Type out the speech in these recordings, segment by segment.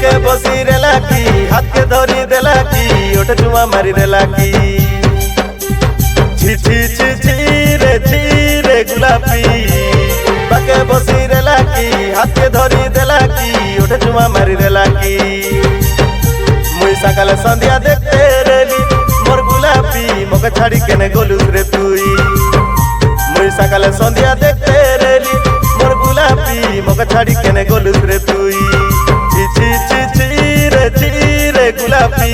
पाके बसी रेला की हाथ के धरी देला की ओठे चुमा मारी देला की छी छी छी छी रे गुलाबी पाके बसी रेला की हाथ के धरी देला की ओठे चुमा मारी देला की मुई सकाल संध्या देखते रेली मोर गुलाबी मोके छाड़ी केने गोलुस रे तुई मुई सकाल संध्या देखते रेली मोर गुलाबी मोके छाड़ी केने गोलुस रे तुई छी छी छी रे गुलाबी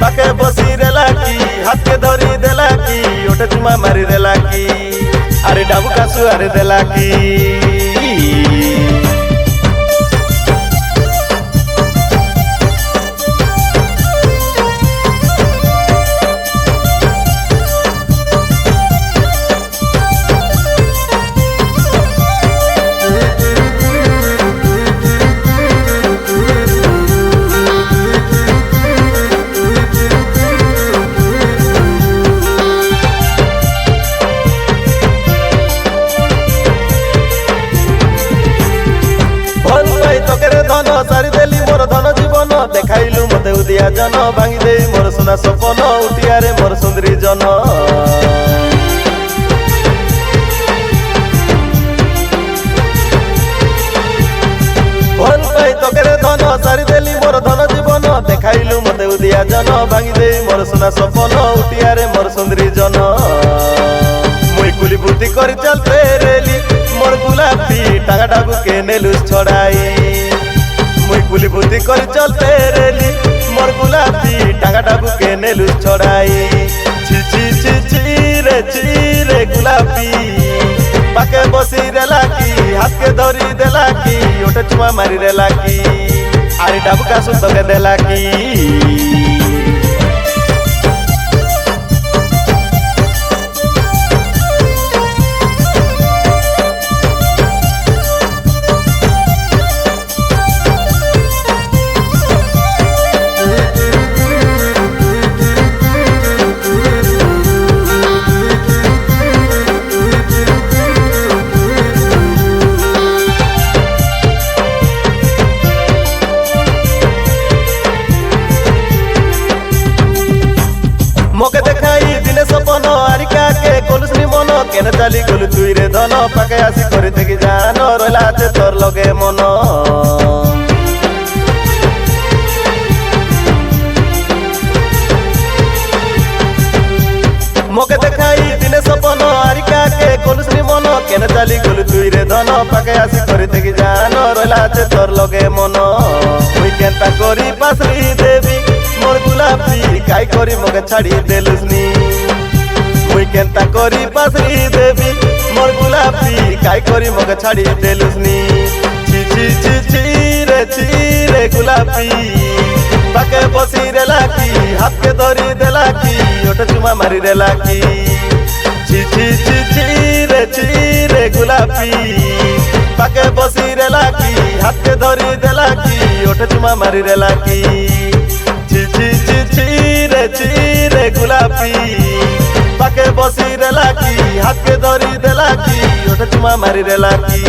पाके बसी रेला की हाथ के धरी देला की ओठे चुमा मारी देला की अरे डाबू कासु अरे देला की सारी देली मोर धन जीवन देखाइलु मते उदिया जन भांगी दे मोर सोना सपन उठिया रे मोर सुंदरी जन भल पाई तोकेरे धन सारी देली मोर धन जीवन देखाइलु मते उदिया जन भांगी दे मोर सोना सपन उठिया रे मोर सुंदरी जन मुई कुली बुद्धि करी चलते रेली मोर गुलाबी टाका टाकू के नेलुस छड़ाई मुई कुली बुद्धि करी चलते रेली मोर गुलाबी टाका टाकू के नेलुस छड़ाई छी छी छी रे गुलाबी पाके बसी रेला की हाथ के धरी देला की ओठे चुमा मारी देला की अरे डाबू कासु तोके देला की मोके देखाई दिने सपन आरिका के कोलुसनी मन केने चाली गलु तुई रे धन पाके आसी करी थेकी जान रहला आछे तोर लगे मन मोके देखाई दिने सपन आरिका के कोलुसनी मन केने चाली गलु तुई रे धन पाके आसी करी थेकी जान रहला आछे तोर लगे मन मुई केनता करी पासरी देवी मोर गुलाबी काई करी मोके छाड़ी देलुसनी मुई केनता करी पासरी देवी मोर गुलाबी काई करी मोके छाड़ी देलुसनी छी छी छी रे गुलाबी पाके बसी रेला की हाथ के धरी देला की ओठे चुमा मारी देला की छी छी रे गुलाबी पाके बसी रेला की हाथ के धरी देला की ओठे चुमा मारी देला की छी रे गुलाबी पाके बसी रेला की हाथ के धरी देला की ओठे चुमा मारी देला की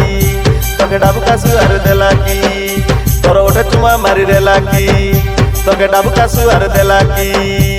तोके डाबू कासु आर देला की तोर ओठे चुमा मारी देला की तोके डाबू कासु आर देला की।